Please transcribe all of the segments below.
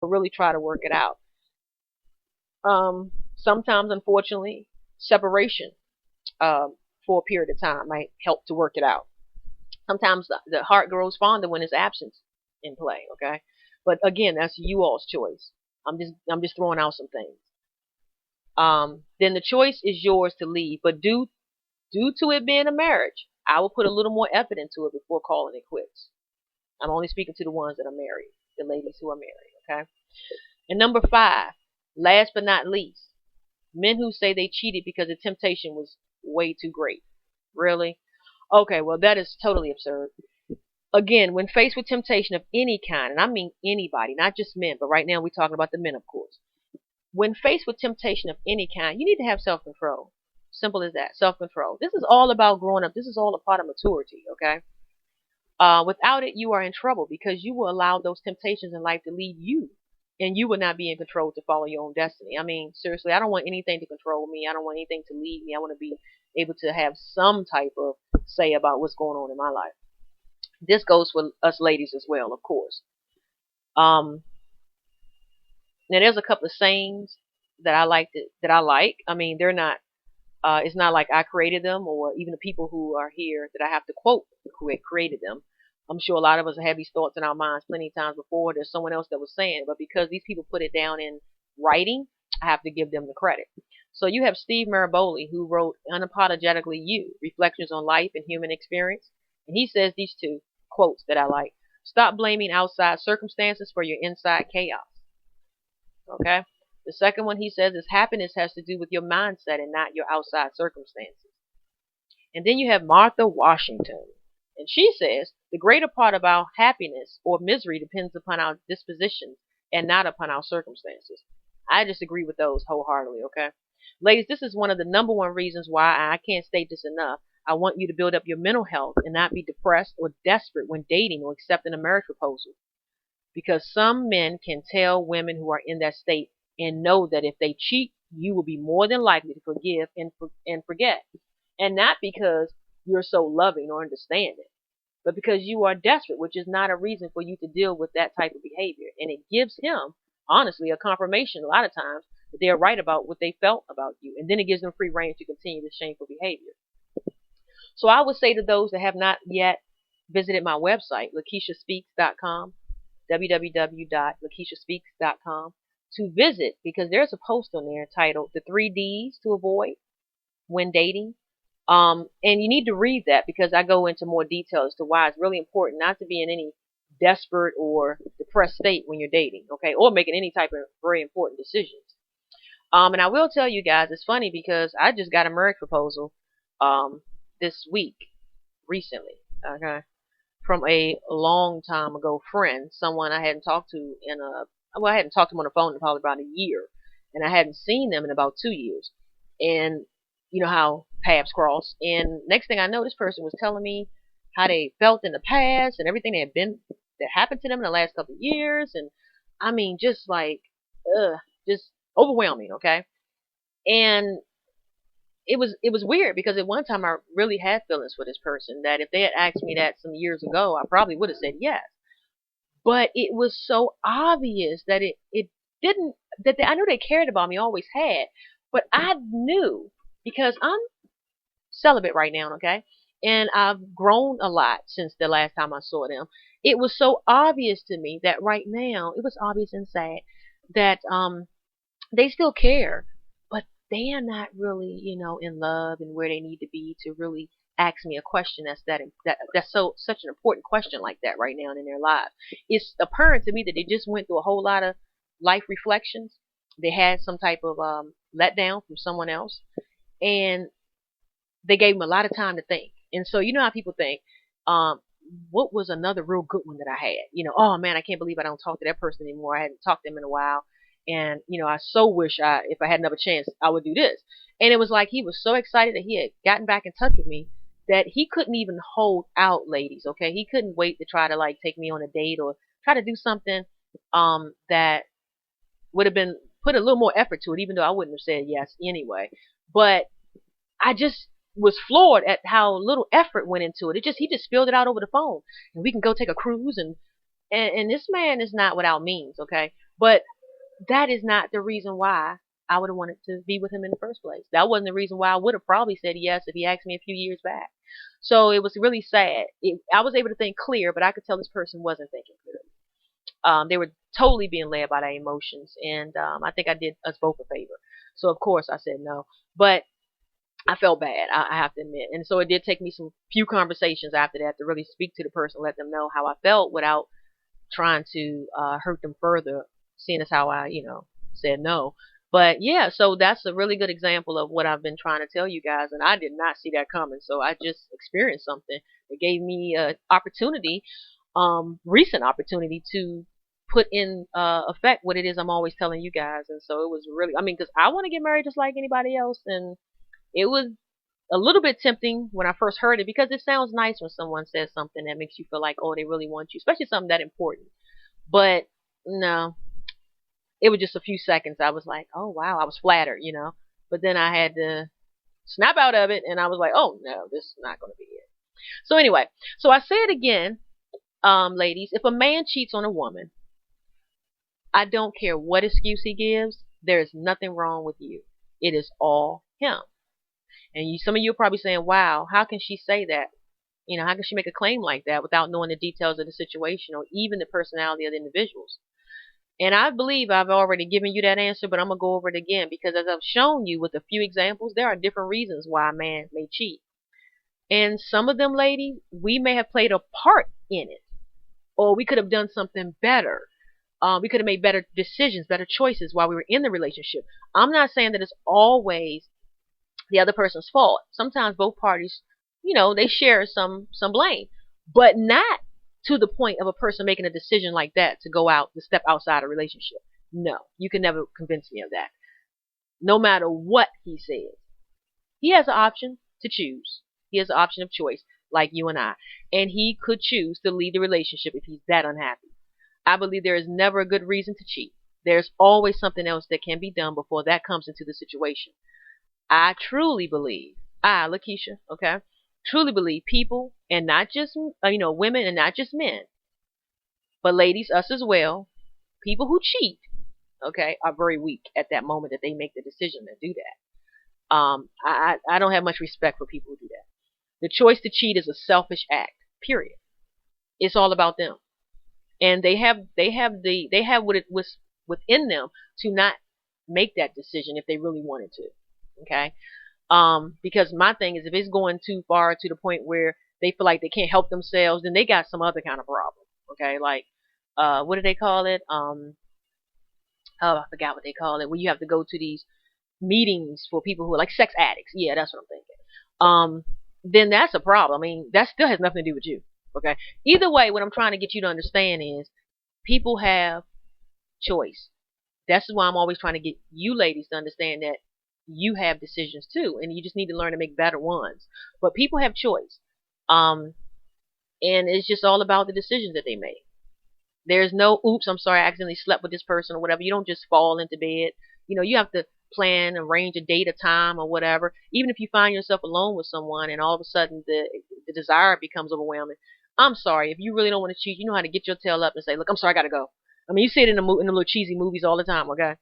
but really try to work it out. Sometimes, unfortunately, separation for a period of time might help to work it out. Sometimes the heart grows fonder when there's absence in play. Okay, but again, that's you all's choice. I'm just throwing out some things. Then the choice is yours to leave, but due to it being a marriage, I will put a little more effort into it before calling it quits. I'm only speaking to the ones that are married, the ladies who are married. Okay. And number 5, last but not least, men who say they cheated because the temptation was way too great. Really? Okay, well, that is totally absurd. Again, when faced with temptation of any kind, and I mean anybody, not just men, but right now we're talking about the men, of course. When faced with temptation of any kind, you need to have self control. Simple as that. Self control. This is all about growing up. This is all a part of maturity, okay? Without it, you are in trouble because you will allow those temptations in life to lead you, and you will not be in control to follow your own destiny. I mean, seriously, I don't want anything to control me. I don't want anything to lead me. I want to be able to have some type of say about what's going on in my life. This goes for us ladies as well, of course. Um, Now, there's a couple of sayings that I like. I mean, they're not. It's not like I created them, or even the people who are here that I have to quote who had created them. I'm sure a lot of us have had these thoughts in our minds plenty of times before. There's someone else that was saying it, but because these people put it down in writing, I have to give them the credit. So you have Steve Maraboli, who wrote Unapologetically You, Reflections on Life and Human Experience. And he says these two quotes that I like. Stop blaming outside circumstances for your inside chaos. Okay? The second one he says is happiness has to do with your mindset and not your outside circumstances. And then you have Martha Washington. And she says the greater part of our happiness or misery depends upon our dispositions and not upon our circumstances. I disagree with those wholeheartedly, okay? Ladies, this is one of the number one reasons why I can't state this enough. I want you to build up your mental health and not be depressed or desperate when dating or accepting a marriage proposal. Because some men can tell women who are in that state and know that if they cheat, you will be more than likely to forgive and forget. And not because you're so loving or understanding, but because you are desperate, which is not a reason for you to deal with that type of behavior. And it gives him, honestly, a confirmation a lot of times that they're right about what they felt about you. And then it gives them free rein to continue the shameful behavior. So I would say to those that have not yet visited my website, LakeishaSpeaks.com, www.lakeishaspeaks.com, to visit, because there's a post on there titled The 3 Ds to Avoid When Dating. And you need to read that because I go into more detail as to why it's really important not to be in any desperate or depressed state when you're dating, okay, or making any type of very important decisions. And I will tell you guys, it's funny because I just got a marriage proposal this week, recently, okay, from a long time ago friend, someone I hadn't talked to I hadn't talked to them on the phone in probably about a year, and I hadn't seen them in about 2 years. And you know how paths cross. And next thing I know, this person was telling me how they felt in the past and everything that happened to them in the last couple of years. And I mean, just like, just overwhelming. Okay. And it was weird because at one time I really had feelings for this person that if they had asked me that some years ago, I probably would have said yes. But it was so obvious that it didn't, I knew they cared about me, always had, but I knew because I'm celibate right now, okay? And I've grown a lot since the last time I saw them. It was so obvious to me that right now, it was obvious and sad that they still care, but they are not really, in love and where they need to be to really ask me a question that's so such an important question like that right now in their lives. It's apparent to me that they just went through a whole lot of life reflections. They had some type of letdown from someone else, and they gave them a lot of time to think. And so you know how people think, what was another real good one that I had? Oh man, I can't believe I don't talk to that person anymore. I hadn't talked to them in a while. And, I so wish if I had another chance, I would do this. And it was like he was so excited that he had gotten back in touch with me that he couldn't even hold out, ladies, okay? He couldn't wait to try to like take me on a date or try to do something that would have been put a little more effort to it, even though I wouldn't have said yes anyway. But I just was floored at how little effort went into it. He just spilled it out over the phone, and we can go take a cruise, and this man is not without means, okay? But that is not the reason why I would have wanted to be with him in the first place. That wasn't the reason why I would have probably said yes if he asked me a few years back. So it was really sad. I was able to think clear, but I could tell this person wasn't thinking clear. They were totally being led by their emotions, and I think I did us both a favor. So of course I said no, but I felt bad. I have to admit, and so it did take me some few conversations after that to really speak to the person, let them know how I felt without trying to hurt them further, seeing as how I, said no. But yeah, so that's a really good example of what I've been trying to tell you guys, and I did not see that coming. So I just experienced something that gave me an opportunity, recent opportunity to put in effect what it is I'm always telling you guys. And so it was really, I mean, because I want to get married just like anybody else, and it was a little bit tempting when I first heard it because it sounds nice when someone says something that makes you feel like, oh, they really want you, especially something that important. But no, it was just a few seconds. I was like, oh wow, I was flattered. But then I had to snap out of it, and I was like, oh no, this is not going to be it. So anyway, so I say it again, ladies, if a man cheats on a woman, I don't care what excuse he gives, there is nothing wrong with you. It is all him. And some of you are probably saying, wow, how can she say that? How can she make a claim like that without knowing the details of the situation or even the personality of the individuals? And I believe I've already given you that answer, but I'm going to go over it again because as I've shown you with a few examples, there are different reasons why a man may cheat. And some of them, ladies, we may have played a part in it, or we could have done something better. We could have made better decisions, better choices while we were in the relationship. I'm not saying that it's always the other person's fault. Sometimes both parties, they share some blame, but not to the point of a person making a decision like that to go out, to step outside a relationship. No, you can never convince me of that. No matter what he says, he has an option to choose. He has an option of choice, like you and I, and he could choose to leave the relationship if he's that unhappy. I believe there is never a good reason to cheat. There's always something else that can be done before that comes into the situation. I truly believe, Lakeisha, okay, truly believe people, and not just, women and not just men, but ladies, us as well, people who cheat, okay, are very weak at that moment that they make the decision to do that. I don't have much respect for people who do that. The choice to cheat is a selfish act, period. It's all about them. And they have what it was within them to not make that decision if they really wanted to. Okay? Because my thing is, if it's going too far to the point where they feel like they can't help themselves, then they got some other kind of problem. Okay? Like, what do they call it? Oh, I forgot what they call it. When you have to go to these meetings for people who are like sex addicts. Yeah, that's what I'm thinking. Then that's a problem. I mean, that still has nothing to do with you. Okay? Either way, what I'm trying to get you to understand is people have choice. That's why I'm always trying to get you ladies to understand that you have decisions too, and you just need to learn to make better ones. But people have choice. And it's just all about the decisions that they make. There's no, oops, I'm sorry, I accidentally slept with this person or whatever. You don't just fall into bed. You have to plan, arrange a date, a time, or whatever. Even if you find yourself alone with someone and all of a sudden the desire becomes overwhelming. I'm sorry, if you really don't want to cheat, you know how to get your tail up and say, look, I'm sorry, I gotta go. I mean, you see it in the little cheesy movies all the time, okay?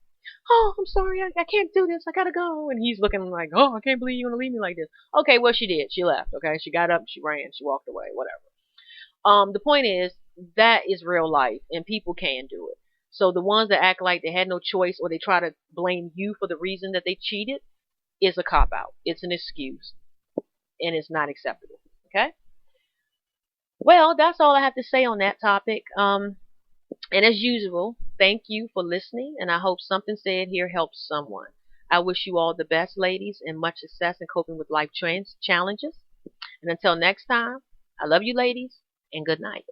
Oh, I'm sorry, I can't do this, I gotta go. And he's looking like, oh, I can't believe you're gonna leave me like this. Okay, well, she did. She left, okay? She got up, she ran, she walked away, whatever. The point is, that is real life, and people can do it. So the ones that act like they had no choice or they try to blame you for the reason that they cheated is a cop-out. It's an excuse, and it's not acceptable, okay? Well, that's all I have to say on that topic. And as usual, thank you for listening, and I hope something said here helps someone. I wish you all the best, ladies, and much success in coping with life challenges. And until next time, I love you, ladies, and good night.